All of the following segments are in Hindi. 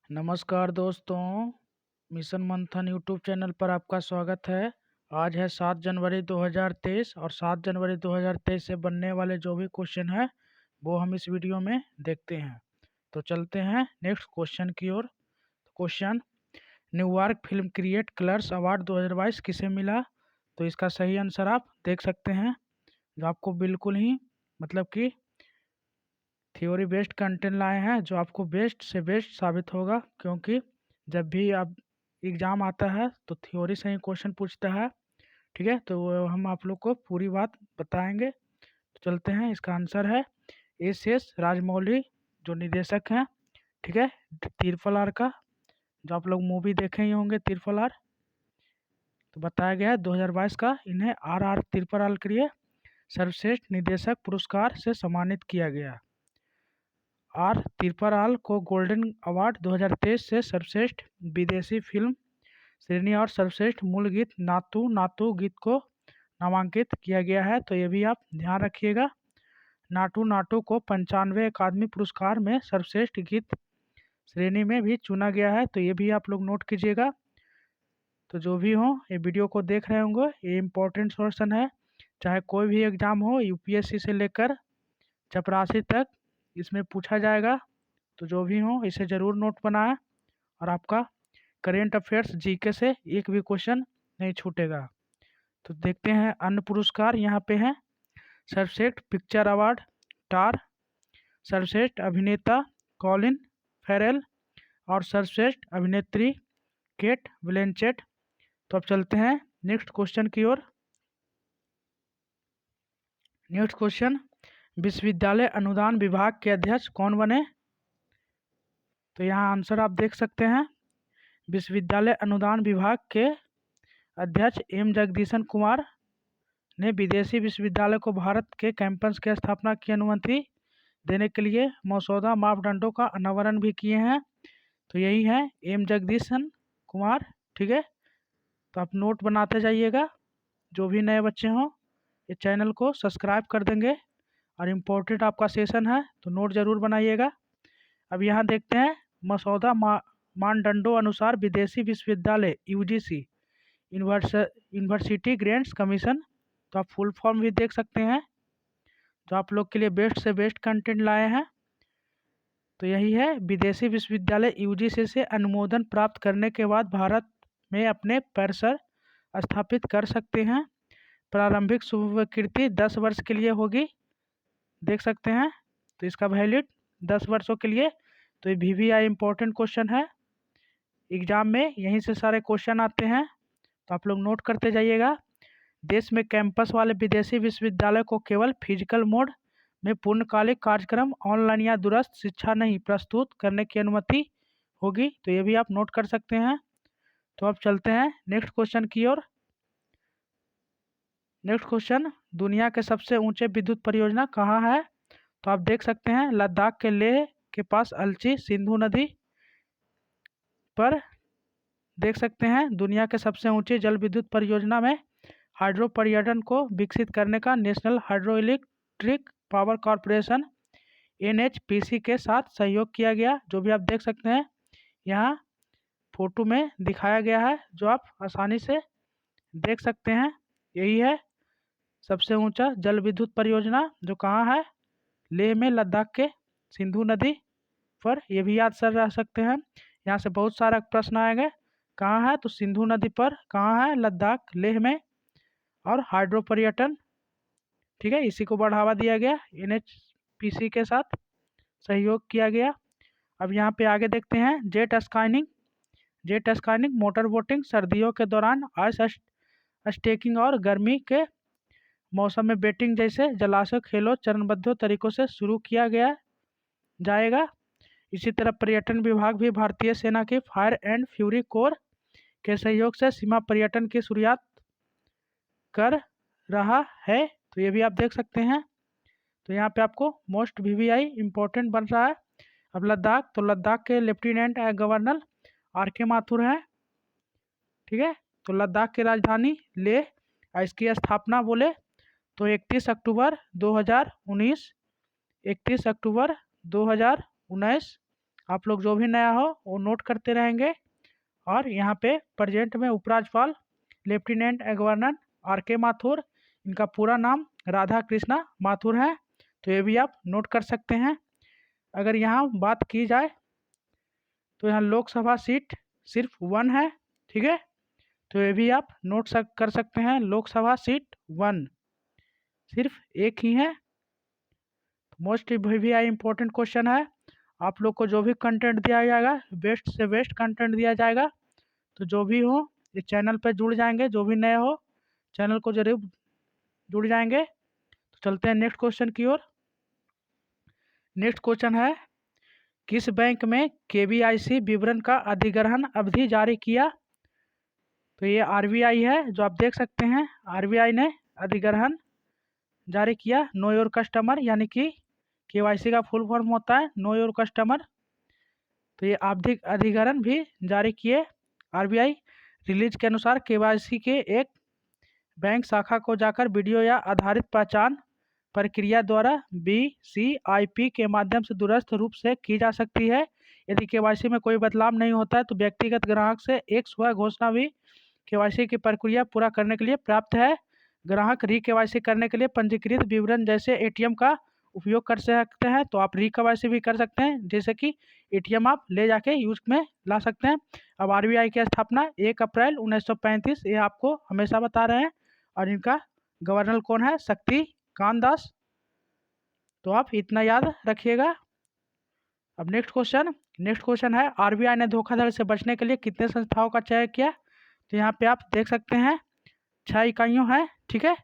नमस्कार दोस्तों, मिशन मंथन यूट्यूब चैनल पर आपका स्वागत है। आज है 7 जनवरी 2023 और 7 जनवरी 2023 से बनने वाले जो भी क्वेश्चन है वो हम इस वीडियो में देखते हैं। तो चलते हैं नेक्स्ट क्वेश्चन की ओर। Question, New York film create colours award 2022 किसे मिला? तो इसका सही आंसर आप देख सकते हैं, जो आपको बिल्कुल ही मतलब कि थ्योरी बेस्ड कंटेंट लाए हैं, जो आपको बेस्ट से बेस्ट साबित होगा, क्योंकि जब भी आप एग्ज़ाम आता है तो थ्योरी से ही क्वेश्चन पूछता है। ठीक है, तो वो हम आप लोग को पूरी बात बताएंगे। तो चलते हैं, इसका आंसर है एस राजमौली, जो निर्देशक हैं। ठीक है, तिरफल आर का, जो आप लोग मूवी देखे ही होंगे तिरफल आर। तो बताया गया है 2022 का इन्हें RR तिरफल आर के लिए सर्वश्रेष्ठ निर्देशक पुरस्कार से सम्मानित किया गया। आर तिरुपराल को गोल्डन अवार्ड 2023 से सर्वश्रेष्ठ विदेशी फिल्म श्रेणी और सर्वश्रेष्ठ मूल गीत नातू नातू गीत को नामांकित किया गया है। तो ये भी आप ध्यान रखिएगा। नाटू नाटू को 95वें अकादमी पुरस्कार में सर्वश्रेष्ठ गीत श्रेणी में भी चुना गया है। तो ये भी आप लोग नोट कीजिएगा। तो जो भी हो, ये वीडियो को देख रहे होंगे, ये इम्पोर्टेंट क्वेश्चन है। चाहे कोई भी एग्जाम हो, यूपीएससी से लेकर चपरासी तक, इसमें पूछा जाएगा। तो जो भी हो, इसे ज़रूर नोट बनाएं और आपका करेंट अफेयर्स जीके से एक भी क्वेश्चन नहीं छूटेगा। तो देखते हैं अन्य पुरस्कार यहाँ पे हैं। सर्वश्रेष्ठ पिक्चर अवार्ड टार, सर्वश्रेष्ठ अभिनेता कॉलिन फेरेल और सर्वश्रेष्ठ अभिनेत्री केट विलेंचेट। तो अब चलते हैं नेक्स्ट क्वेश्चन की ओर। नेक्स्ट क्वेश्चन, विश्वविद्यालय अनुदान विभाग के अध्यक्ष कौन बने? तो यहाँ आंसर आप देख सकते हैं। विश्वविद्यालय अनुदान विभाग के अध्यक्ष एम जगदीशन कुमार ने विदेशी विश्वविद्यालय को भारत के कैंपस की स्थापना की अनुमति देने के लिए मसौदा मापदंडों का अनावरण भी किए हैं। तो यही है एम जगदीशन कुमार। ठीक है, तो आप नोट बनाते जाइएगा। जो भी नए बच्चे हों, इस चैनल को सब्सक्राइब कर देंगे और इम्पोर्टेंट आपका सेशन है, तो नोट ज़रूर बनाइएगा। अब यहाँ देखते हैं मसौदा मानदंडों अनुसार विदेशी विश्वविद्यालय यूजीसी यूनिवर्सिटी ग्रांट्स कमीशन। तो आप फुल फॉर्म भी देख सकते हैं, जो आप लोग के लिए बेस्ट से बेस्ट कंटेंट लाए हैं। तो यही है, विदेशी विश्वविद्यालय यूजीसी से अनुमोदन प्राप्त करने के बाद भारत में अपने परिसर स्थापित कर सकते हैं। प्रारंभिक स्वीकृति 10 वर्ष के लिए होगी, देख सकते हैं। तो इसका वैलिड 10 वर्षों के लिए। तो ये VVI इम्पोर्टेंट क्वेश्चन है, एग्जाम में यहीं से सारे क्वेश्चन आते हैं, तो आप लोग नोट करते जाइएगा। देश में कैंपस वाले विदेशी विश्वविद्यालय को केवल फिजिकल मोड में पूर्णकालिक कार्यक्रम, ऑनलाइन या दूरस्थ शिक्षा नहीं प्रस्तुत करने की अनुमति होगी। तो ये भी आप नोट कर सकते हैं। तो अब चलते हैं नेक्स्ट क्वेश्चन की ओर। नेक्स्ट क्वेश्चन, दुनिया के सबसे ऊंचे विद्युत परियोजना कहाँ है? तो आप देख सकते हैं लद्दाख के लेह के पास अलची सिंधु नदी पर देख सकते हैं दुनिया के सबसे ऊंची जल विद्युत परियोजना में हाइड्रो पर्यटन को विकसित करने का national hydro electric power corporation NHPC के साथ सहयोग किया गया। जो भी आप देख सकते हैं यहाँ फोटो में दिखाया गया है, जो आप आसानी से देख सकते हैं। यही है सबसे ऊंचा जल विद्युत परियोजना, जो कहाँ है? लेह में, लद्दाख के सिंधु नदी पर। ये भी याद सर रह सकते हैं, यहाँ से बहुत सारा प्रश्न आएंगे। कहाँ है? तो सिंधु नदी पर। कहाँ है? लद्दाख लेह में। और हाइड्रो पर्यटन, ठीक है, इसी को बढ़ावा दिया गया, NHPC के साथ सहयोग किया गया। अब यहाँ पे आगे देखते हैं जेट स्काइनिंग। जेट स्काइनिंग मोटर बोटिंग सर्दियों के दौरान आइस स्टेकिंग और गर्मी के मौसम में बेटिंग जैसे जलाशय खेलों चरणबद्ध तरीकों से शुरू किया गया जाएगा। इसी तरह पर्यटन विभाग भी भारतीय सेना की फायर एंड फ्यूरी कोर के सहयोग से सीमा पर्यटन की शुरुआत कर रहा है। तो ये भी आप देख सकते हैं। तो यहाँ पे आपको मोस्ट VVI इम्पोर्टेंट बन रहा है। अब लद्दाख, तो लद्दाख के लेफ्टिनेंट गवर्नर RK माथुर हैं। ठीक है, तो लद्दाख की राजधानी लेह, इसकी स्थापना बोले तो 31 अक्टूबर 2019 31 अक्टूबर 2019 आप लोग जो भी नया हो वो नोट करते रहेंगे। और यहाँ पे प्रेजेंट में उपराज्यपाल लेफ्टिनेंट गवर्नर R.K. माथुर, इनका पूरा नाम राधा कृष्णा माथुर है, तो ये भी आप नोट कर सकते हैं। अगर यहाँ बात की जाए तो यहाँ लोकसभा सीट सिर्फ 1 है, ठीक है, तो ये भी आप नोट कर सकते हैं। लोकसभा सीट 1 सिर्फ एक ही है। मोस्ट भी इम्पोर्टेंट क्वेश्चन है। आप लोग को जो भी कंटेंट दिया जाएगा बेस्ट से बेस्ट कंटेंट दिया जाएगा, तो जो भी हो इस चैनल पर जुड़ जाएंगे, जो भी नए हो चैनल को जरूर जुड़ जाएंगे। तो चलते हैं नेक्स्ट क्वेश्चन की ओर। नेक्स्ट क्वेश्चन है, किस बैंक में KVIC विवरण का अधिग्रहण अवधि जारी किया? तो ये RBI है, जो आप देख सकते हैं RBI ने अधिग्रहण जारी किया। नो योर कस्टमर, यानी कि KYC का फुल फॉर्म होता है नो योर कस्टमर। तो ये अधिग्रहण भी जारी किए RBI। रिलीज के अनुसार KYC के एक बैंक शाखा को जाकर वीडियो या आधारित पहचान प्रक्रिया द्वारा BCIP के माध्यम से दूरस्थ रूप से की जा सकती है। यदि KYC में कोई बदलाव नहीं होता है तो व्यक्तिगत ग्राहक से एक स्व घोषणा भी KYC की प्रक्रिया पूरा करने के लिए प्राप्त है। ग्राहक KYC करने के लिए पंजीकृत विवरण जैसे ATM का उपयोग कर सकते हैं, तो आप KYC भी कर सकते हैं, जैसे कि ATM आप ले जाके यूज में ला सकते हैं। अब RBI की स्थापना 1 अप्रैल 1935, ये आपको हमेशा बता रहे हैं। और इनका गवर्नर कौन है? शक्तिकांत दास। तो आप इतना याद रखिएगा। अब नेक्स्ट क्वेश्चन है, RBI ने धोखाधड़ी से बचने के लिए कितने संस्थाओं का चयन किया? तो यहाँ पे आप देख सकते हैं 6 इकाइयों हैं, ठीक है,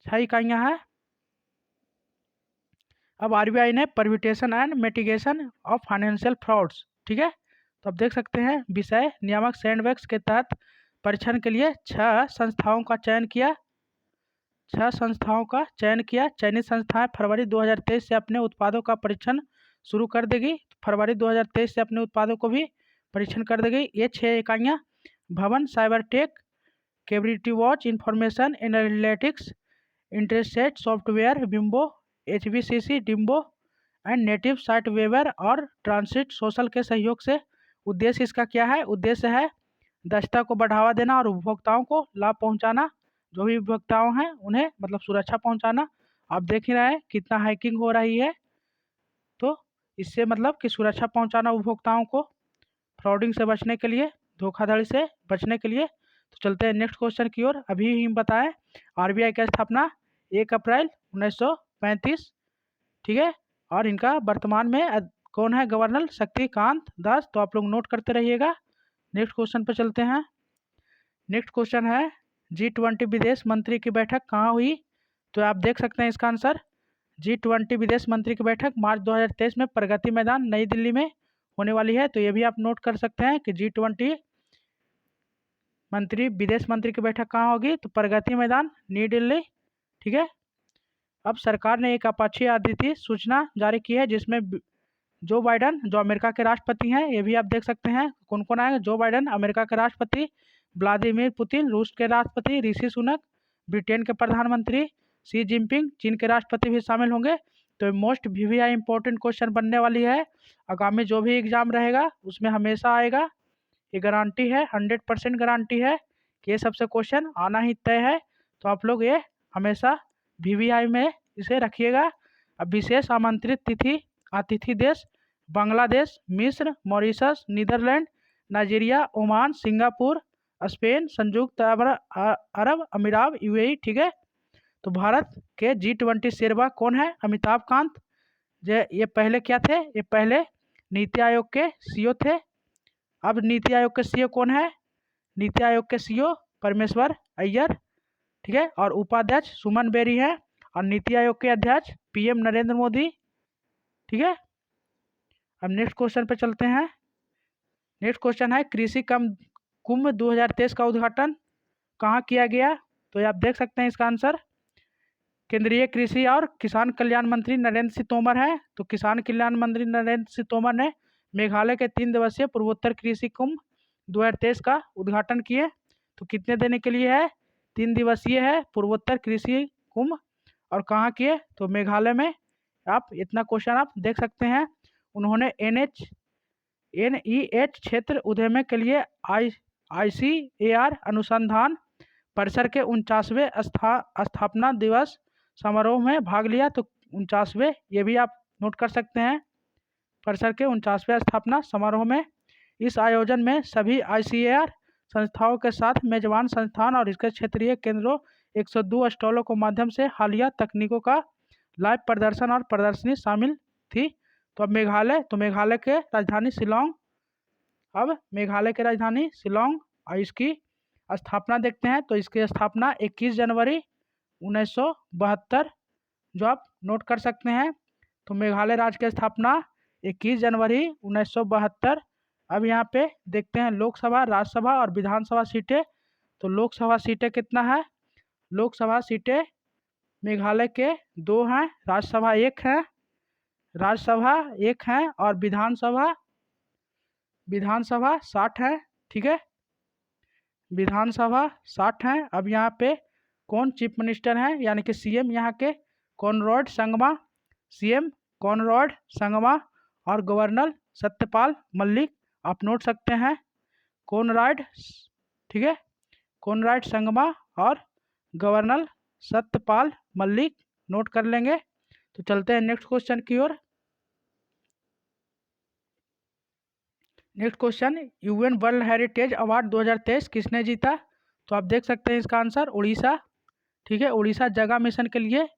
6 इकाइयाँ हैं। अब RBI ने permutation and mitigation of financial frauds, ठीक है, तो आप देख सकते हैं विषय नियामक सैंडबैग्स के तहत परीक्षण के लिए 6 संस्थाओं का चयन किया। 6 संस्थाओं का चयन किया। चयनित संस्थाएं फरवरी 2023 से अपने उत्पादों का परीक्षण शुरू कर देगी। फरवरी 2023 से अपने उत्पादों को भी परीक्षण कर देगी। ये 6 इकाइयाँ भवन Cybertech, capability watch, information analytics, Interset software, बिम्बो, HVCC, डिम्बो एंड नेटिव साइट वेबर और ट्रांसिट सोशल के सहयोग से। उद्देश्य इसका क्या है? उद्देश्य है दक्षता को बढ़ावा देना और उपभोक्ताओं को लाभ पहुंचाना। जो भी उपभोक्ताओं हैं उन्हें मतलब सुरक्षा पहुंचाना। आप देख ही रहे हैं कितना हैकिंग हो रही है, तो इससे मतलब कि सुरक्षा पहुंचाना उपभोक्ताओं को, फ्रॉडिंग से बचने के लिए, धोखाधड़ी से बचने के लिए। तो चलते हैं नेक्स्ट क्वेश्चन की ओर। अभी ही बताएं RBI की स्थापना 1 अप्रैल 1935, ठीक है, और इनका वर्तमान में कौन है? गवर्नर शक्तिकांत दास। तो आप लोग नोट करते रहिएगा। नेक्स्ट क्वेश्चन पर चलते हैं। नेक्स्ट क्वेश्चन है, G20 विदेश मंत्री की बैठक कहाँ हुई? तो आप देख सकते हैं इसका आंसर G20 विदेश मंत्री की बैठक मार्च 2023 में प्रगति मैदान नई दिल्ली में होने वाली है। तो ये भी आप नोट कर सकते हैं कि G20 विदेश मंत्री की बैठक कहाँ होगी? तो प्रगति मैदान नई दिल्ली, ठीक है। अब सरकार ने एक अपाक्षी अधिकृत सूचना जारी की है जिसमें जो बाइडन, जो अमेरिका के राष्ट्रपति हैं, ये भी आप देख सकते हैं कौन कौन आएगा। जो बाइडन अमेरिका के राष्ट्रपति, व्लादिमीर पुतिन रूस के राष्ट्रपति, ऋषि सुनक ब्रिटेन के प्रधानमंत्री, शी जिनपिंग चीन के राष्ट्रपति भी शामिल होंगे। तो मोस्ट VVI इंपॉर्टेंट क्वेश्चन बनने वाली है। आगामी जो भी एग्जाम रहेगा उसमें हमेशा आएगा, ये गारंटी है, 100% गारंटी है कि ये सबसे क्वेश्चन आना ही तय है। तो आप लोग ये हमेशा VVI में इसे रखिएगा। अब विशेष आमंत्रित अतिथि देश बांग्लादेश, मिस्र, Mauritius, Netherland, Nigeria, Oman, Singapore, Spain, संयुक्त अरब अमीरात, UAE, ठीक है। तो भारत के G20 शेरवा कौन है? अमिताभ कांत। ये पहले क्या थे? ये पहले नीति आयोग के CEO थे। अब नीति आयोग के CEO कौन है? नीति आयोग के CEO परमेश्वर अय्यर, ठीक है, और उपाध्यक्ष सुमन बेरी है, और नीति आयोग के अध्यक्ष PM नरेंद्र मोदी, ठीक है। अब नेक्स्ट क्वेश्चन पे चलते हैं। नेक्स्ट क्वेश्चन है, कृषि कुंभ 2023 का उद्घाटन कहाँ किया गया? तो ये आप देख सकते हैं इसका आंसर केंद्रीय कृषि और किसान कल्याण मंत्री नरेंद्र सिंह तोमर है। तो किसान कल्याण मंत्री नरेंद्र सिंह तोमर ने मेघालय के 3 दिवसीय पूर्वोत्तर कृषि कुंभ 2023 का उद्घाटन किए। तो कितने दिन के लिए है? 3 दिवसीय है पूर्वोत्तर कृषि कुंभ। और कहाँ किए? तो मेघालय में। आप इतना क्वेश्चन आप देख सकते हैं। उन्होंने NEH क्षेत्र उद्यम के लिए ICAR अनुसंधान परिसर के 49वें स्थापना दिवस समारोह में भाग लिया। तो 49वें, ये भी आप नोट कर सकते हैं, परिसर के 49वें स्थापना समारोह में। इस आयोजन में सभी ICAR संस्थाओं के साथ मेजबान संस्थान और इसके क्षेत्रीय केंद्रों 102 स्टॉलों के माध्यम से हालिया तकनीकों का लाइव प्रदर्शन और प्रदर्शनी शामिल थी। तो अब मेघालय के राजधानी शिलोंग, अब मेघालय की राजधानी शिलोंग और इसकी स्थापना देखते हैं। तो इसकी स्थापना 21 जनवरी 1972, जो आप नोट कर सकते हैं। तो मेघालय राज्य की स्थापना 21 जनवरी 1972। अब यहाँ पे देखते हैं लोकसभा, राज्यसभा और विधानसभा सीटें। तो लोकसभा सीटें कितना है? लोकसभा सीटें मेघालय के 2 हैं, राज्यसभा 1 है और विधानसभा 60 है। ठीक है, विधानसभा 60 है। अब यहाँ पे कौन चीफ मिनिस्टर हैं, यानी कि CM यहाँ के Conrad Sangma, CM Conrad Sangma और गवर्नर सत्यपाल मलिक, आप नोट सकते हैं कॉनराड, ठीक है, कॉनराड संगमा और गवर्नर सत्यपाल मलिक, नोट कर लेंगे। तो चलते हैं नेक्स्ट क्वेश्चन की ओर। Next question, UN world heritage award 2023 किसने जीता? तो आप देख सकते हैं इसका आंसर उड़ीसा। ठीक है, उड़ीसा जगह मिशन के लिए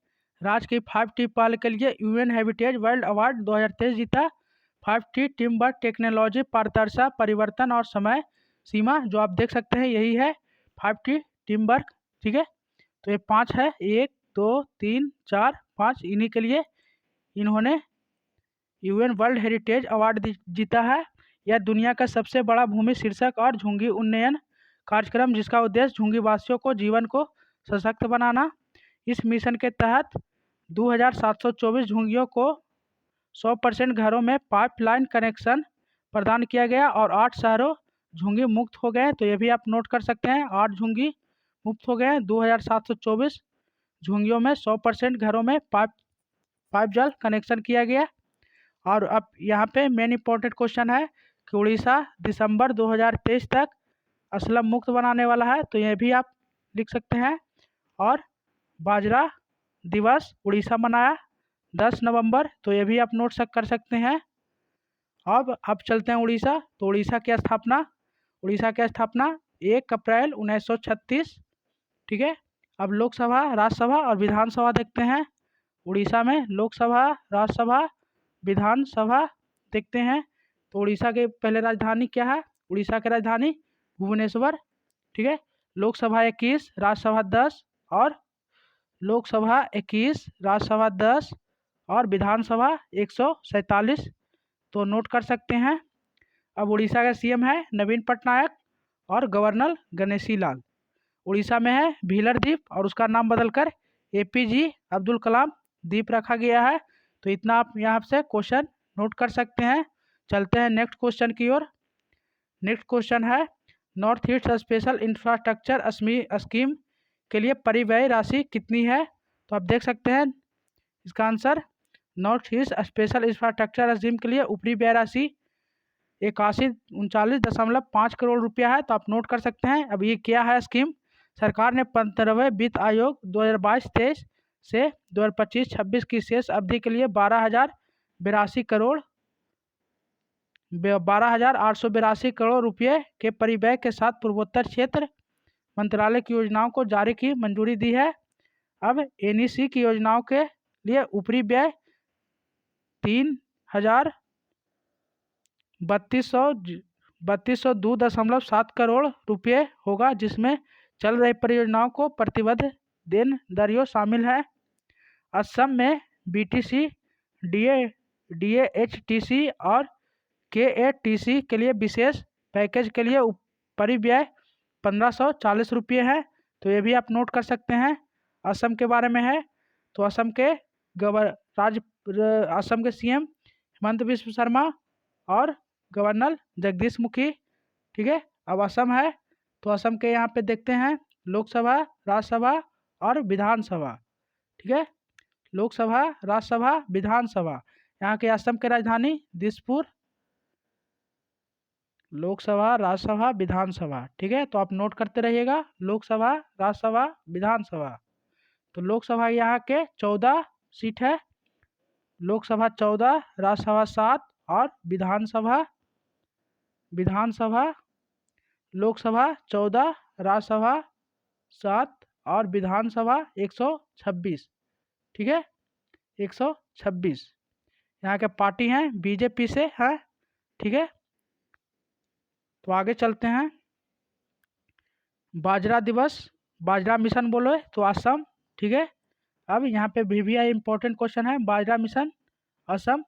राज्य की 5T पहल के लिए UN हेरिटेज वर्ल्ड अवार्ड 2023 जीता। 5T टीम वर्क, टेक्नोलॉजी, पारदर्शिता, परिवर्तन और समय सीमा, जो आप देख सकते हैं यही है 5T टीम वर्क। ठीक है, तो ये 5 है, 1 2 3 4 5, इन्हीं के लिए इन्होंने UN वर्ल्ड हेरिटेज अवार्ड जीता है। यह दुनिया का सबसे बड़ा भूमि शीर्षक और झुंगी उन्नयन कार्यक्रम, जिसका उद्देश्य झुंगी वासियों को जीवन को सशक्त बनाना। इस मिशन के तहत 2724 झुंगियों को 100% घरों में पाइपलाइन कनेक्शन प्रदान किया गया और 8 शहरों झुंगी मुक्त हो गए। तो ये भी आप नोट कर सकते हैं, 8 झुंगी मुक्त हो गए। 2724 झुंगियों में 100% घरों में पाइप जल कनेक्शन किया गया। और अब यहाँ पे मेन इंपॉर्टेंट क्वेश्चन है कि उड़ीसा दिसंबर 2023 तक असलम मुक्त बनाने वाला है। तो ये भी आप लिख सकते हैं। और बाजरा दिवस उड़ीसा मनाया 10 नवंबर, तो ये भी आप नोट कर सकते हैं। अब चलते हैं उड़ीसा। तो उड़ीसा की स्थापना 1 अप्रैल 1936। ठीक है, अब लोकसभा, राज्यसभा और विधानसभा देखते हैं। उड़ीसा में लोकसभा, राज्यसभा, विधानसभा देखते हैं। तो उड़ीसा के पहले राजधानी क्या है? उड़ीसा की राजधानी भुवनेश्वर। ठीक है, लोकसभा 21, राज्यसभा 10 और लोकसभा 21, राज्यसभा 10 और विधानसभा 147, तो नोट कर सकते हैं। अब उड़ीसा का CM है नवीन पटनायक और गवर्नर गणेशी लाल। उड़ीसा में है भीलर द्वीप और उसका नाम बदलकर APJ अब्दुल कलाम द्वीप रखा गया है। तो इतना आप यहाँ से क्वेश्चन नोट कर सकते हैं। चलते हैं नेक्स्ट क्वेश्चन की ओर। नेक्स्ट क्वेश्चन है, north east special infrastructure scheme के लिए परिव्यय राशि कितनी है? तो आप देख सकते हैं इसका answer, north east special infrastructure scheme के लिए ऊपरी व्यय राशि 8139.5 करोड़ रुपया है। तो आप नोट कर सकते हैं। अब ये क्या है स्कीम? सरकार ने 15वें वित्त आयोग 2022-23 से 2025-26 की शेष अवधि के लिए 12,882 करोड़ रुपये के परिव्यय के साथ पूर्वोत्तर क्षेत्र मंत्रालय की योजनाओं को जारी की मंजूरी दी है। अब NEC की योजनाओं के लिए ऊपरी व्यय 3,3202.7 करोड़ रुपये होगा, जिसमें चल रही परियोजनाओं को प्रतिबद्ध देनदारियों शामिल है। असम में BTC, DAHTC और KATC के लिए विशेष पैकेज के लिए परिव्यय 1540 रुपये है। तो ये भी आप नोट कर सकते हैं। असम के बारे में है, तो असम के CM हेमंत बिस्व शर्मा और गवर्नर जगदीश मुखी। ठीक है, अब असम है, तो असम के यहाँ पे देखते हैं लोकसभा, राज्यसभा और विधानसभा। ठीक है, लोकसभा, राज्यसभा, विधानसभा, यहाँ के असम के राजधानी दिसपुर। लोकसभा, राज्यसभा, विधानसभा, ठीक है, तो आप नोट करते रहिएगा, लोकसभा, राज्यसभा, विधानसभा। तो लोकसभा यहाँ के 14 सीट है, लोकसभा 14, राज्यसभा 7 और विधानसभा विधानसभा लोकसभा 14, राज्यसभा 7 और विधानसभा 126, ठीक है, 126। यहाँ के पार्टी हैं बीजेपी से है, ठीक है। तो आगे चलते हैं। बाजरा दिवस, बाजरा मिशन बोलो तो असम, ठीक है। अब यहाँ पे VVI इंपॉर्टेंट क्वेश्चन है, बाजरा मिशन असम,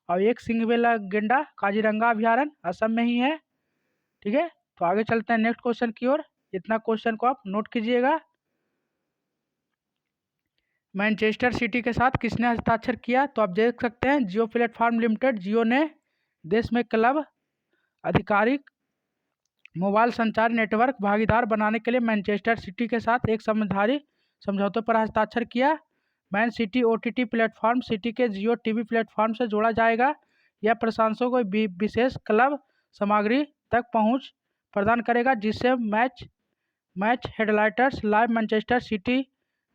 और एक सिंगवेला गेंडा काजीरंगा अभ्यारण्य असम में ही है, ठीक है। तो आगे चलते हैं नेक्स्ट क्वेश्चन की ओर। इतना क्वेश्चन को आप नोट कीजिएगा। मैनचेस्टर सिटी के साथ किसने हस्ताक्षर किया? तो आप देख सकते हैं जियो प्लेटफॉर्म लिमिटेड, जियो ने देश में क्लब आधिकारिक मोबाइल संचार नेटवर्क भागीदार बनाने के लिए मैनचेस्टर सिटी के साथ एक समझौते पर हस्ताक्षर किया। Man city OTT platform city के जियो TV प्लेटफॉर्म से जोड़ा जाएगा। यह प्रशंसकों को विशेष क्लब सामग्री तक पहुंच प्रदान करेगा, जिससे मैच हेडलाइटर्स, लाइव मैनचेस्टर सिटी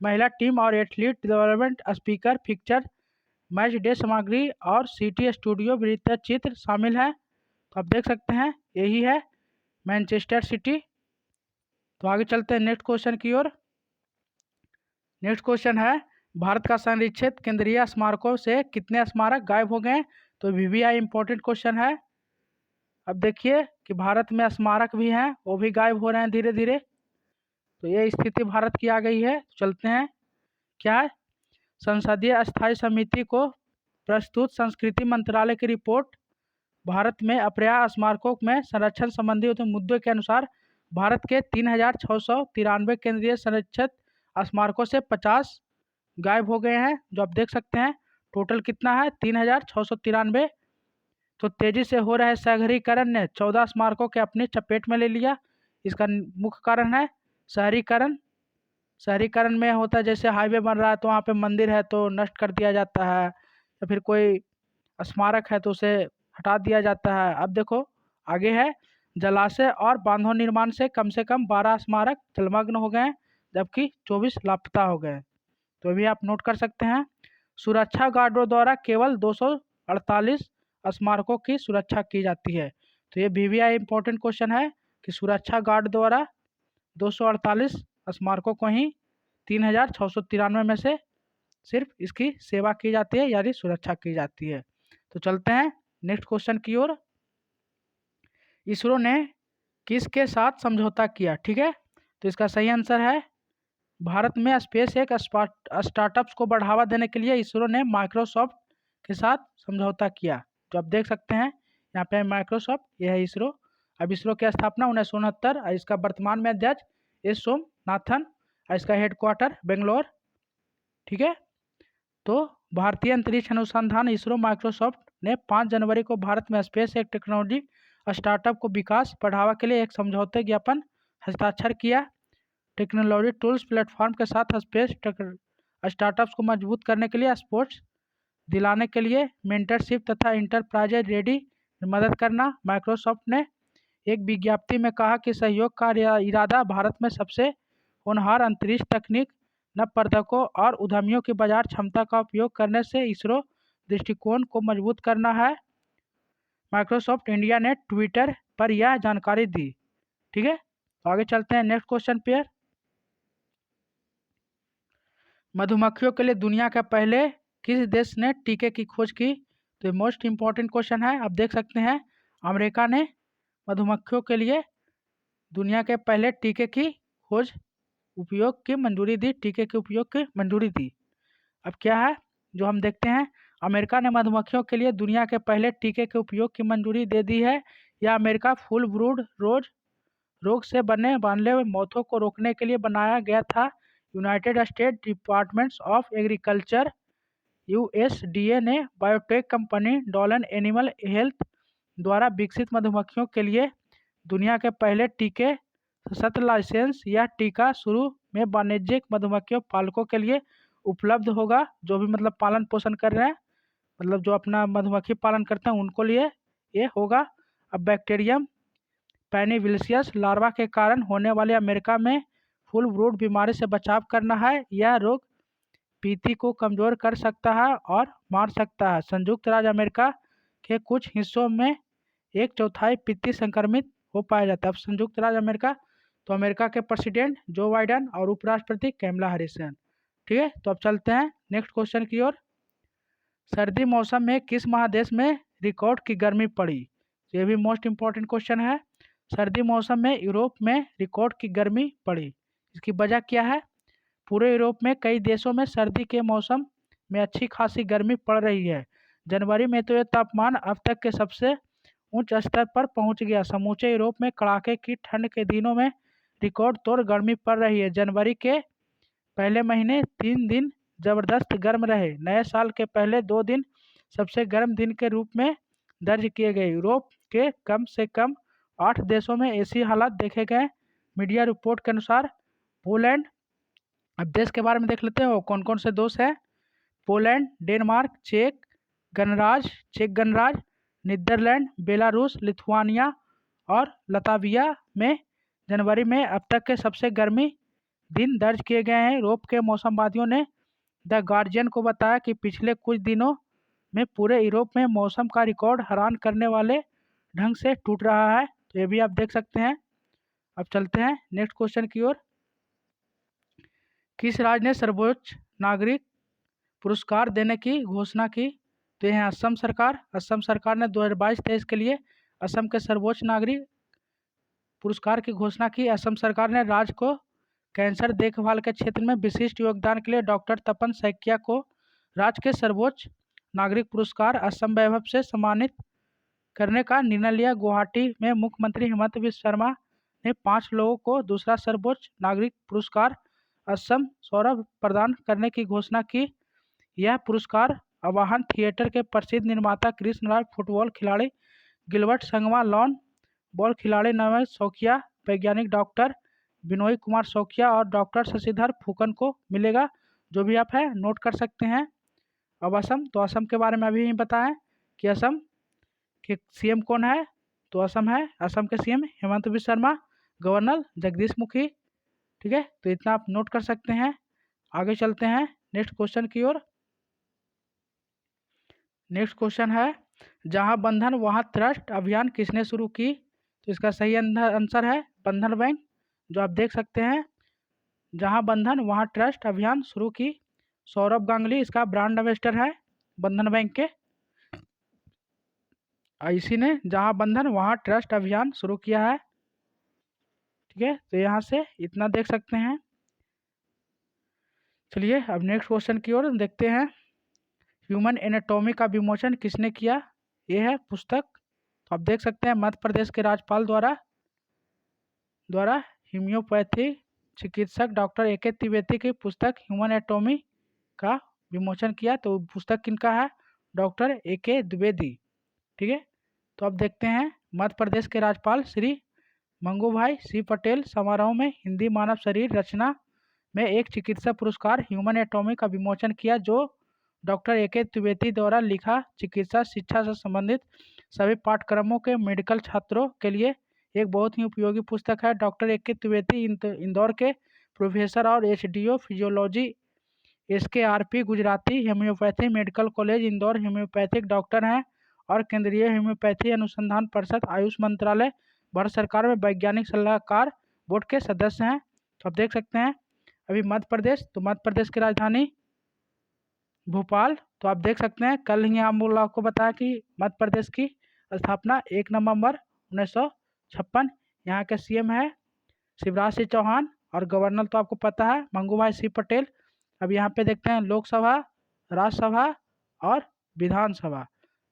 महिला टीम और athlete development, speaker, fixture, match day सामग्री और सिटी स्टूडियो वृत्त चित्र शामिल हैं। तो आप देख सकते हैं यही है मैनचेस्टर सिटी। तो आगे चलते हैं नेक्स्ट क्वेश्चन की ओर। नेक्स्ट क्वेश्चन है, भारत का संरक्षित केंद्रीय स्मारकों से कितने स्मारक गायब हो गए? तो VVI इंपॉर्टेंट क्वेश्चन है। अब देखिए कि भारत में स्मारक भी हैं, वो भी गायब हो रहे हैं धीरे धीरे। तो ये स्थिति भारत की आ गई है। चलते हैं, क्या है? संसदीय स्थायी समिति को प्रस्तुत संस्कृति मंत्रालय की रिपोर्ट भारत में अपर्याप्त स्मारकों में संरक्षण संबंधी मुद्दों के अनुसार भारत के 3693 केंद्रीय संरक्षित स्मारकों से 50 गायब हो गए हैं, जो आप देख सकते हैं। टोटल कितना है? 3693। तो तेजी से हो रहे शहरीकरण ने 14 स्मारकों के अपनी चपेट में ले लिया। इसका मुख्य कारण है शहरीकरण। शहरीकरण में होता है जैसे हाईवे बन रहा है तो वहाँ पे मंदिर है तो नष्ट कर दिया जाता है, या फिर कोई स्मारक है तो उसे हटा दिया जाता है। अब देखो आगे है, जलाशय और बांधों निर्माण से कम 12 स्मारक जलमग्न हो गए, जबकि 24 लापता हो गए। तो भी आप नोट कर सकते हैं। सुरक्षा गार्डों द्वारा केवल 248 स्मारकों की सुरक्षा की जाती है। तो ये VVI इंपॉर्टेंट क्वेश्चन है कि सुरक्षा गार्ड द्वारा 248 स्मारकों को ही 3693 में से सिर्फ इसकी सेवा की जाती है, यानी सुरक्षा की जाती है। तो चलते हैं नेक्स्ट क्वेश्चन की ओर। इसरो ने किसके साथ समझौता किया? ठीक है, तो इसका सही आंसर है भारत में स्पेस एक स्टार्टअप्स को बढ़ावा देने के लिए इसरो ने माइक्रोसॉफ्ट के साथ समझौता किया। तो आप देख सकते हैं यहाँ पे माइक्रोसॉफ्ट, यह है इसरो। अब इसरो की स्थापना 1969 और इसका वर्तमान में अध्यक्ष एस सोमनाथन और इसका हेडक्वार्टर बेंगलोर, ठीक है। तो भारतीय अंतरिक्ष अनुसंधान इसरो माइक्रोसॉफ्ट ने 5 जनवरी को भारत में स्पेस एक टेक्नोलॉजी स्टार्टअप को विकास बढ़ावा के लिए एक समझौते ज्ञापन हस्ताक्षर किया। टेक्नोलॉजी टूल्स प्लेटफॉर्म के साथ स्पेस स्टार्टअप्स को मजबूत करने के लिए स्पोर्ट्स दिलाने के लिए मेंटरशिप तथा इंटरप्राइज रेडी मदद करना। माइक्रोसॉफ्ट ने एक विज्ञप्ति में कहा कि सहयोग का इरादा भारत में सबसे होनहार अंतरिक्ष तकनीक, नवप्रवर्तकों और उद्यमियों की बाजार क्षमता का उपयोग करने से इसरो दृष्टिकोण को मजबूत करना है। माइक्रोसॉफ्ट इंडिया ने ट्विटर पर यह जानकारी दी, ठीक है। तो आगे चलते हैं नेक्स्ट क्वेश्चन पे। मधुमक्खियों के लिए दुनिया के पहले किस देश ने टीके की खोज की? तो मोस्ट इम्पॉर्टेंट क्वेश्चन है। आप देख सकते हैं अमेरिका ने मधुमक्खियों के लिए दुनिया के पहले टीके की खोज उपयोग की मंजूरी दी, टीके के उपयोग की मंजूरी दी। अब क्या है जो हम देखते हैं, अमेरिका ने मधुमक्खियों के लिए दुनिया के पहले टीके के उपयोग की मंजूरी दे दी है। यह अमेरिका फुल ब्रूड रोग से बनने वाले मौतों को रोकने के लिए बनाया गया था। United state departments of agriculture USDA ने बायोटेक कंपनी डॉलन एनिमल हेल्थ द्वारा विकसित मधुमक्खियों के लिए दुनिया के पहले टीके सशर्त लाइसेंस। यह टीका शुरू में वाणिज्यिक मधुमक्खियों पालकों के लिए उपलब्ध होगा, जो भी मतलब पालन पोषण कर रहे हैं मतलब जो अपना मधुमक्खी पालन करते हैं उनको लिए ये होगा। अब बैक्टीरियम पैनिविलियस लार्वा के कारण होने वाले अमेरिका में फुल ब्रूड बीमारी से बचाव करना है। यह रोग पीती को कमजोर कर सकता है और मार सकता है। संयुक्त राज्य अमेरिका के कुछ हिस्सों में एक चौथाई पीती संक्रमित हो पाया जाता है। अब संयुक्त राज्य अमेरिका, तो अमेरिका के प्रेसिडेंट जो बाइडन और उपराष्ट्रपति कैमला हैरिस हैं। ठीक है, तो अब चलते हैं नेक्स्ट क्वेश्चन की ओर। सर्दी मौसम में किस महादेश में रिकॉर्ड की गर्मी पड़ी? ये भी मोस्ट इम्पॉर्टेंट क्वेश्चन है। सर्दी मौसम में यूरोप में रिकॉर्ड की गर्मी पड़ी। इसकी वजह क्या है? पूरे यूरोप में कई देशों में सर्दी के मौसम में अच्छी खासी गर्मी पड़ रही है। जनवरी में तो यह तापमान अब तक के सबसे उच्च स्तर पर पहुंच गया। समूचे यूरोप में कड़ाके की ठंड के दिनों में रिकॉर्ड तोड़ गर्मी पड़ रही है। जनवरी के पहले महीने 3 दिन जबरदस्त गर्म रहे। नए साल के पहले 2 दिन सबसे गर्म दिन के रूप में दर्ज किए गए। यूरोप के कम से कम 8 देशों में ऐसी हालात देखे गए। मीडिया रिपोर्ट के अनुसार पोलैंड, अब देश के बारे में देख लेते हैं वो कौन कौन से देश हैं। पोलैंड, डेनमार्क, चेक गणराज्य, नीदरलैंड, बेलारूस, लिथुआनिया और लताविया में जनवरी में अब तक के सबसे गर्मी दिन दर्ज किए गए हैं। यूरोप के मौसमवादियों ने द गार्जियन को बताया कि पिछले कुछ दिनों में पूरे यूरोप में मौसम का रिकॉर्ड हैरान करने वाले ढंग से टूट रहा है। तो ये भी आप देख सकते हैं। अब चलते हैं नेक्स्ट क्वेश्चन की ओर। किस राज्य ने सर्वोच्च नागरिक पुरस्कार देने की घोषणा की? तो यह असम सरकार। असम सरकार ने 2022-23 के लिए असम के सर्वोच्च नागरिक पुरस्कार की घोषणा की। असम सरकार ने राज्य को कैंसर देखभाल के क्षेत्र में विशिष्ट योगदान के लिए डॉक्टर तपन सैकिया को राज्य के सर्वोच्च नागरिक पुरस्कार असम वैभव से सम्मानित करने का निर्णय लिया। गुवाहाटी में मुख्यमंत्री हेमंत बिस्वा शर्मा ने 5 लोगों को दूसरा सर्वोच्च नागरिक पुरस्कार असम सौरभ प्रदान करने की घोषणा की। यह पुरस्कार आवाहन थिएटर के प्रसिद्ध निर्माता कृष्ण राज, फुटबॉल खिलाड़ी गिलबर्ट संगमा, लॉन बॉल खिलाड़ी नवेश शौकिया, वैज्ञानिक डॉक्टर बिनोई कुमार शौकिया और डॉक्टर शशिधर फुकन को मिलेगा। जो भी आप है नोट कर सकते हैं। अब असम, तो असम के बारे में अभी बताएं कि असम के सीएम कौन है। तो असम है, असम के सीएम हेमंत बिस्वा शर्मा, गवर्नर जगदीश मुखी। ठीक है, तो इतना आप नोट कर सकते हैं। आगे चलते हैं नेक्स्ट क्वेश्चन की ओर। नेक्स्ट क्वेश्चन है, जहां बंधन वहां ट्रस्ट अभियान किसने शुरू की? तो इसका सही आंसर है बंधन बैंक। जो आप देख सकते हैं, जहां बंधन वहां ट्रस्ट अभियान शुरू की सौरभ गांगुली इसका ब्रांड एम्बेसडर है बंधन बैंक के। इसी ने जहां बंधन वहां ट्रस्ट अभियान शुरू किया है। ठीक है, तो यहाँ से इतना देख सकते हैं। चलिए अब नेक्स्ट क्वेश्चन की ओर देखते हैं। ह्यूमन एनाटॉमी का विमोचन किसने किया? यह है पुस्तक, तो आप देख सकते हैं मध्य प्रदेश के राज्यपाल द्वारा होम्योपैथी चिकित्सक डॉक्टर ए के द्विवेदी की पुस्तक ह्यूमन एनाटॉमी का विमोचन किया। तो पुस्तक किनका है? डॉक्टर ए के द्विवेदी। ठीक है, तो अब देखते हैं मध्य प्रदेश के राज्यपाल श्री मंगूभाई सी पटेल समारोह में हिंदी मानव शरीर रचना में एक चिकित्सा पुरस्कार ह्यूमन एनाटॉमी का विमोचन किया, जो डॉक्टर ए के द्विवेदी द्वारा लिखा चिकित्सा शिक्षा से संबंधित सभी पाठ्यक्रमों के मेडिकल छात्रों के लिए एक बहुत ही उपयोगी पुस्तक है। डॉक्टर ए के द्विवेदी इंदौर के प्रोफेसर और HDO physiology SKRP Gujarati homeopathy medical college Indore homeopathic doctor हैं और केंद्रीय होम्योपैथी अनुसंधान परिषद आयुष मंत्रालय भारत सरकार में वैज्ञानिक सलाहकार बोर्ड के सदस्य हैं। तो आप देख सकते हैं अभी मध्य प्रदेश, तो मध्य प्रदेश की राजधानी भोपाल। तो आप देख सकते हैं कल ही हम लोग आपको बताया कि मध्य प्रदेश की स्थापना 1 नवंबर 1956। यहाँ के सीएम है शिवराज सिंह चौहान और गवर्नर तो आपको पता है मंगूभाई सी पटेल। अब यहाँ पे देखते हैं लोकसभा, राज्यसभा और विधानसभा।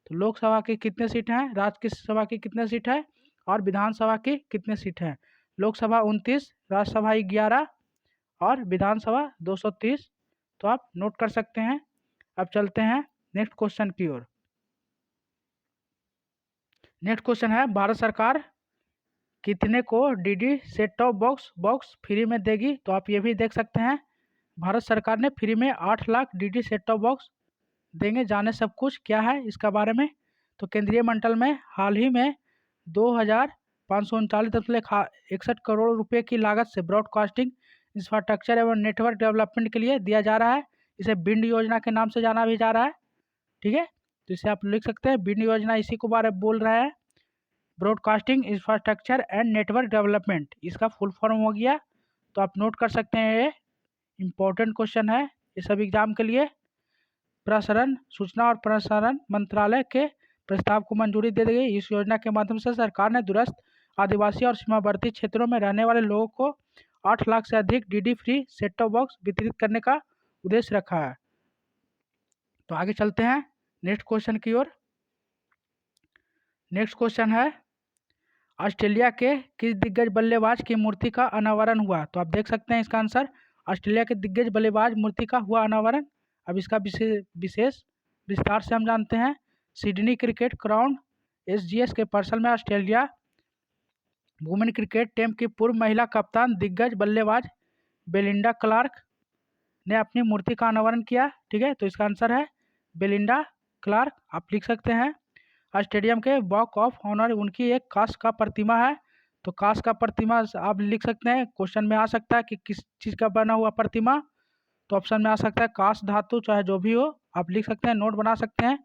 तो लोकसभा की कितने सीट हैं, राज्यसभा की कितने सीट है और विधानसभा की कितने सीट हैं? लोकसभा 29, राज्यसभा 11 और विधानसभा 230। तो आप नोट कर सकते हैं। अब चलते हैं नेक्स्ट क्वेश्चन की ओर। नेक्स्ट क्वेश्चन है, भारत सरकार कितने को DD set top box free में देगी? तो आप ये भी देख सकते हैं भारत सरकार ने फ्री में 8 lakh DD set top box देंगे, जाने सब कुछ क्या है इसका बारे में। तो केंद्रीय मंडल में हाल ही में 2,539.61 करोड़ रुपए की लागत से ब्रॉडकास्टिंग इंफ्रास्ट्रक्चर एवं नेटवर्क डेवलपमेंट के लिए दिया जा रहा है। इसे बिंड योजना के नाम से जाना भी जा रहा है। ठीक है, तो इसे आप लिख सकते हैं, बिंड योजना इसी को बारे में बोल रहा है, broadcasting infrastructure and network development, इसका फुल फॉर्म हो गया। तो आप नोट कर सकते हैं, ये इम्पोर्टेंट क्वेश्चन है ये सब एग्जाम के लिए। प्रसारण, सूचना और प्रसारण मंत्रालय के प्रस्ताव को मंजूरी दे दी गई। इस योजना के माध्यम से सरकार ने दूरस्थ, आदिवासी और सीमावर्ती क्षेत्रों में रहने वाले लोगों को 8 लाख से अधिक DD free set top box वितरित करने का उद्देश्य रखा है। तो आगे चलते हैं नेक्स्ट क्वेश्चन की ओर। नेक्स्ट क्वेश्चन है, ऑस्ट्रेलिया के किस दिग्गज बल्लेबाज की मूर्ति का अनावरण हुआ? तो आप देख सकते हैं इसका आंसर, ऑस्ट्रेलिया के दिग्गज बल्लेबाज मूर्ति का हुआ अनावरण। अब इसका विशेष विस्तार से हम जानते हैं। सिडनी क्रिकेट ग्राउंड SGS के पर्सल में ऑस्ट्रेलिया वुमेन क्रिकेट टीम की पूर्व महिला कप्तान दिग्गज बल्लेबाज बेलिंडा क्लार्क ने अपनी मूर्ति का अनावरण किया। ठीक है, तो इसका आंसर है बेलिंडा क्लार्क, आप लिख सकते हैं। स्टेडियम के वॉक ऑफ ऑनर उनकी एक कांस्य का प्रतिमा है। तो कांस्य का प्रतिमा आप लिख सकते हैं, क्वेश्चन में आ सकता है कि किस चीज़ का बना हुआ प्रतिमा। तो ऑप्शन में आ सकता है कांस्य धातु, चाहे जो भी हो आप लिख सकते हैं, नोट बना सकते हैं।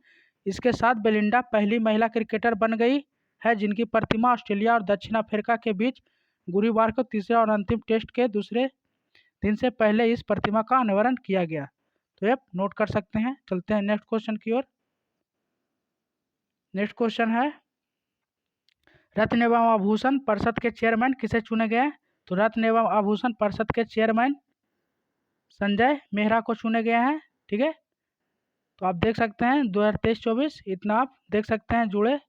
इसके साथ बेलिंडा पहली महिला क्रिकेटर बन गई है जिनकी प्रतिमा ऑस्ट्रेलिया और दक्षिण अफ्रीका के बीच गुरुवार को तीसरे और अंतिम टेस्ट के दूसरे दिन से पहले इस प्रतिमा का अनावरण किया गया। तो ये नोट कर सकते हैं। चलते हैं नेक्स्ट क्वेश्चन की ओर। नेक्स्ट क्वेश्चन है, रत्न एवं आभूषण परिषद के चेयरमैन किसे चुने गए? तो रत्न एवं आभूषण परिषद के चेयरमैन संजय मेहरा को चुने गए हैं। ठीक है, तो आप देख सकते हैं 2023-24 इतना आप देख सकते हैं जुड़े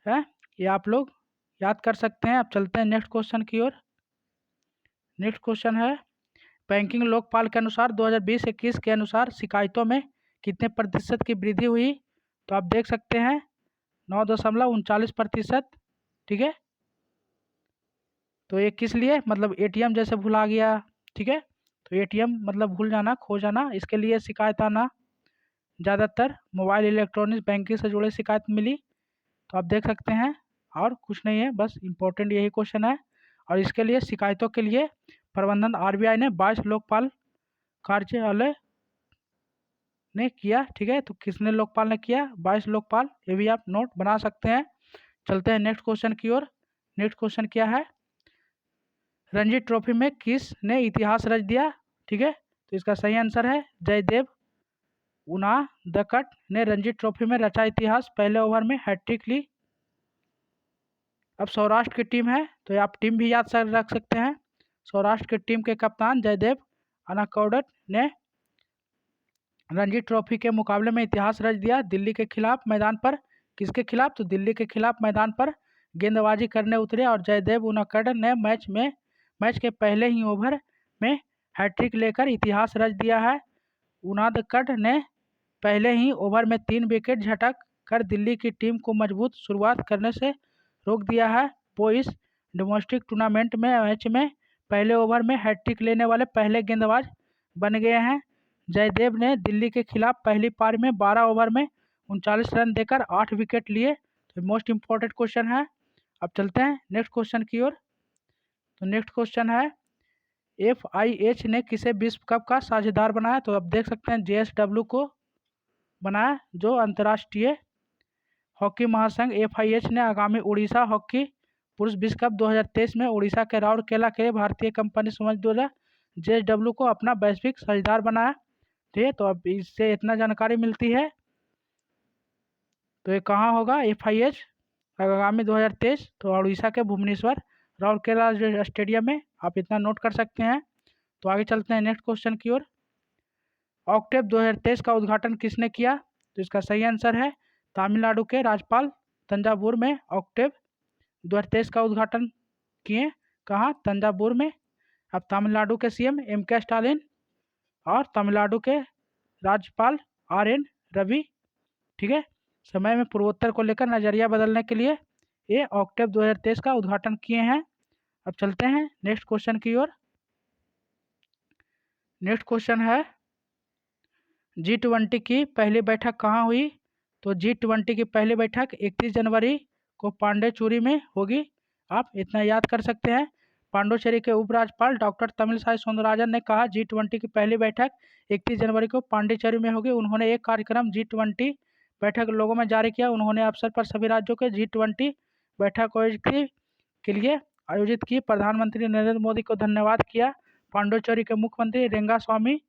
हैं, ये आप लोग याद कर सकते हैं। अब चलते हैं नेक्स्ट क्वेश्चन की ओर। नेक्स्ट क्वेश्चन है, बैंकिंग लोकपाल के अनुसार 2020-21 के अनुसार शिकायतों में कितने प्रतिशत की वृद्धि हुई? तो आप देख सकते हैं 9.39%। ठीक है, तो ये किस लिए, मतलब ATM जैसे भुला गया, ठीक है, तो ATM मतलब भूल जाना, खो जाना, इसके लिए शिकायत आना, ज़्यादातर मोबाइल इलेक्ट्रॉनिक्स बैंकिंग से जुड़े शिकायत मिली। तो आप देख सकते हैं, और कुछ नहीं है, बस इम्पोर्टेंट यही क्वेश्चन है। और इसके लिए शिकायतों के लिए प्रबंधन RBI ने 22 लोकपाल कार्यालय ने किया। ठीक है, तो किसने लोकपाल ने किया? 22 लोकपाल, ये भी आप नोट बना सकते हैं। चलते हैं नेक्स्ट क्वेश्चन की ओर। नेक्स्ट क्वेश्चन क्या है, रणजी ट्रॉफी में किस ने इतिहास रच दिया? ठीक है, तो इसका सही आंसर है जयदेव उनादकट ने रणजी ट्रॉफी में रचा इतिहास, पहले ओवर में हैट्रिक ली। अब सौराष्ट्र की टीम है, तो आप टीम भी याद रख सकते हैं। सौराष्ट्र की टीम के कप्तान जयदेव अनाकोडट ने रणजी ट्रॉफी के मुकाबले में इतिहास रच दिया। दिल्ली के खिलाफ मैदान पर, किसके खिलाफ? तो दिल्ली के खिलाफ मैदान पर गेंदबाजी करने उतरे और जयदेव उनादकट ने मैच के पहले ही ओवर में हैट्रिक लेकर इतिहास रच दिया है। उनादकट ने पहले ही ओवर में 3 विकेट झटक कर दिल्ली की टीम को मजबूत शुरुआत करने से रोक दिया है। वो इस डोमेस्टिक टूर्नामेंट में मैच में पहले ओवर में हैट्रिक लेने वाले पहले गेंदबाज बन गए हैं। जयदेव ने दिल्ली के खिलाफ पहली पारी में 12 ओवर में 39 रन देकर 8 विकेट लिए। तो मोस्ट इम्पोर्टेंट क्वेश्चन है। अब चलते हैं नेक्स्ट क्वेश्चन की ओर। तो नेक्स्ट क्वेश्चन है, FIH ने किसे विश्व कप का साझेदार बनाया? तो आप देख सकते हैं JSW को बनाया, जो अंतर्राष्ट्रीय हॉकी महासंघ FIH ने आगामी उड़ीसा हॉकी पुरुष विश्व कप 2023 में उड़ीसा के राउरकेला के भारतीय कंपनी समझ द्वारा JSW को अपना वैश्विक साझेदार बनाया। ठीक है, तो अब इससे इतना जानकारी मिलती है। तो ये कहाँ होगा FIH आगामी 2023? तो उड़ीसा के भुवनेश्वर राउरकेला स्टेडियम में, आप इतना नोट कर सकते हैं। तो आगे चलते हैं नेक्स्ट क्वेश्चन की ओर। ऑक्टेव 2023 का उद्घाटन किसने किया? तो इसका सही आंसर है तमिलनाडु के राज्यपाल तंजावुर में ऑक्टेव 2023 का उद्घाटन किए। कहाँ? तंजावुर में। अब तमिलनाडु के CM MK स्टालिन और तमिलनाडु के राज्यपाल RN रवि, ठीक है, समय में पूर्वोत्तर को लेकर नजरिया बदलने के लिए ये ऑक्टेव 2023 का उद्घाटन किए हैं। अब चलते हैं नेक्स्ट क्वेश्चन की ओर। नेक्स्ट क्वेश्चन है, G20 की पहली बैठक कहाँ हुई? तो G20 की पहली बैठक 31 जनवरी को पांडेचेरी में होगी। आप इतना याद कर सकते हैं। पांडुचेरी के उपराज्यपाल डॉक्टर तमिलसाई सौंदरराजन ने कहा G20 की पहली बैठक 31 जनवरी को पांडिचेरी में होगी। उन्होंने एक कार्यक्रम G20 बैठक लोगों में जारी किया। उन्होंने अवसर पर सभी राज्यों के G20 बैठक के लिए आयोजित की। प्रधानमंत्री नरेंद्र मोदी को धन्यवाद किया। पांडुचेरी के मुख्यमंत्री रेंगास्वामी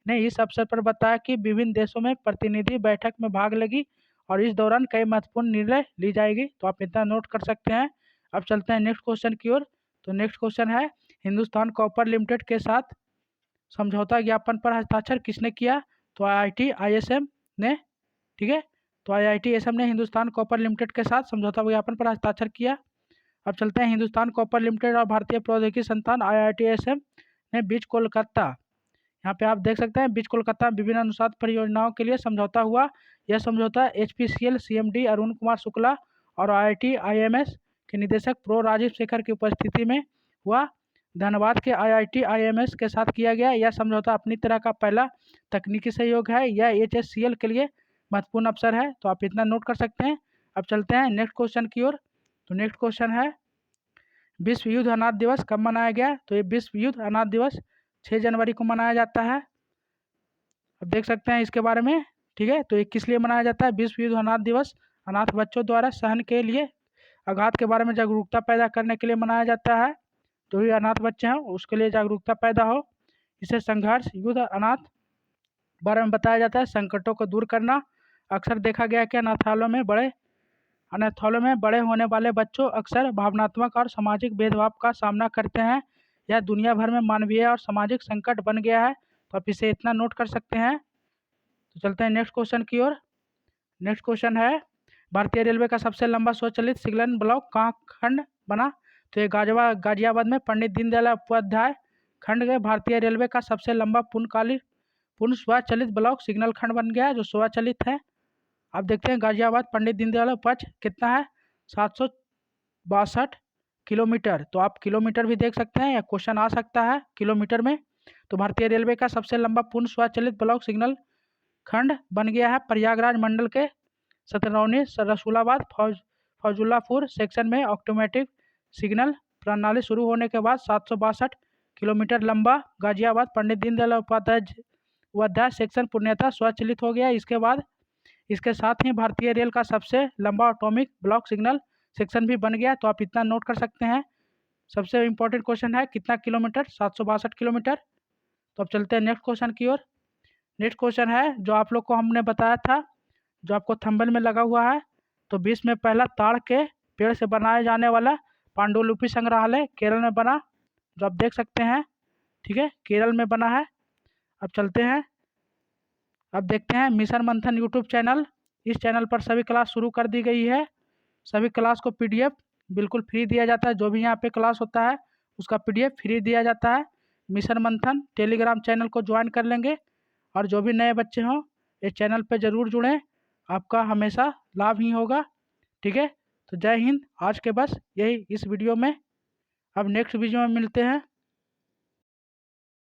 ने इस अवसर पर बताया कि विभिन्न देशों में प्रतिनिधि बैठक में भाग लेगी और इस दौरान कई महत्वपूर्ण निर्णय ली जाएगी। तो आप इतना नोट कर सकते हैं। अब चलते हैं नेक्स्ट क्वेश्चन की ओर। तो नेक्स्ट क्वेश्चन है, हिंदुस्तान कॉपर लिमिटेड के साथ समझौता ज्ञापन पर हस्ताक्षर किसने किया? तो IIT ISM ने। ठीक है, तो IIT ISM ने हिंदुस्तान कॉपर लिमिटेड के साथ समझौता ज्ञापन पर हस्ताक्षर किया। अब चलते हैं हिंदुस्तान कॉपर लिमिटेड और भारतीय प्रौद्योगिकी संस्थान IIT ISM ने बीच कोलकाता, यहाँ पे आप देख सकते हैं बीच कोलकाता में विभिन्न अनुसंधान परियोजनाओं के लिए समझौता हुआ। यह समझौता HPCL CMD अरुण कुमार शुक्ला और IIT IMS के निदेशक प्रो राजीव शेखर की उपस्थिति में हुआ। धनबाद के IIT IMS के साथ किया गया। यह समझौता अपनी तरह का पहला तकनीकी सहयोग है। यह HSCL के लिए महत्वपूर्ण अवसर है। तो आप इतना नोट कर सकते हैं। अब चलते हैं नेक्स्ट क्वेश्चन की ओर। तो नेक्स्ट क्वेश्चन है, विश्व युद्ध अनाथ दिवस कब मनाया गया? तो ये विश्व युद्ध अनाथ दिवस 6 जनवरी को मनाया जाता है। अब देख सकते हैं इसके बारे में। ठीक है, तो ये किस लिए मनाया जाता है? विश्व युद्ध अनाथ दिवस अनाथ बच्चों द्वारा सहन के लिए आघात के बारे में जागरूकता पैदा करने के लिए मनाया जाता है। जो भी अनाथ बच्चे हैं उसके लिए जागरूकता पैदा हो। इसे संघर्ष, युद्ध, अनाथ बारे में बताया जाता है। संकटों को दूर करना। अक्सर देखा गया है कि अनाथालयों में बड़े होने वाले बच्चों अक्सर भावनात्मक और सामाजिक भेदभाव का सामना करते हैं। यह दुनिया भर में मानवीय और सामाजिक संकट बन गया है। तो आप इसे इतना नोट कर सकते हैं। तो चलते हैं नेक्स्ट क्वेश्चन की ओर। नेक्स्ट क्वेश्चन है, भारतीय रेलवे का सबसे लंबा स्वचालित सिग्नल ब्लॉक कहाँ खंड बना? तो ये गाजियाबाद में पंडित दीनदयाल उपाध्याय खंड के भारतीय रेलवे का सबसे लंबा पूर्ण स्वचालित ब्लॉक सिग्नल खंड बन गया है, जो स्वचालित है। आप देखते हैं गाजियाबाद पंडित दीनदयाल पथ कितना है? 762 किलोमीटर। तो आप किलोमीटर भी देख सकते हैं या क्वेश्चन आ सकता है किलोमीटर में। तो भारतीय रेलवे का सबसे लंबा पूर्ण स्वचालित ब्लॉक सिग्नल खंड बन गया है प्रयागराज मंडल के सतरौनी रसूलाबाद फौजुल्लापुर सेक्शन में। ऑटोमेटिक सिग्नल प्रणाली शुरू होने के बाद 762 किलोमीटर लंबा गाजियाबाद पंडित दीनदयाल उपाध्याय सेक्शन पूर्णतः स्वचालित हो गया। इसके साथ ही भारतीय रेल का सबसे लंबा ऑटोमिक ब्लॉक सिग्नल सेक्शन भी बन गया। तो आप इतना नोट कर सकते हैं। सबसे इम्पोर्टेंट क्वेश्चन है कितना किलोमीटर? 762 किलोमीटर। तो अब चलते हैं नेक्स्ट क्वेश्चन की ओर। नेक्स्ट क्वेश्चन है जो आप लोग को हमने बताया था, जो आपको थंबनेल में लगा हुआ है। तो विश्व में पहला ताड़ के पेड़ से बनाया जाने वाला पांडुलिपि संग्रहालय केरल में बना, जो आप देख सकते हैं। ठीक है, केरल में बना है। अब चलते हैं, अब देखते हैं मिशन मंथन यूट्यूब चैनल। इस चैनल पर सभी क्लास शुरू कर दी गई है। सभी क्लास को PDF बिल्कुल फ्री दिया जाता है। जो भी यहाँ पे क्लास होता है उसका PDF फ्री दिया जाता है। मिशन मंथन टेलीग्राम चैनल को ज्वाइन कर लेंगे। और जो भी नए बच्चे हों इस चैनल पे ज़रूर जुड़ें, आपका हमेशा लाभ ही होगा। ठीक है, तो जय हिंद। आज के बस यही इस वीडियो में। अब नेक्स्ट वीडियो में मिलते हैं।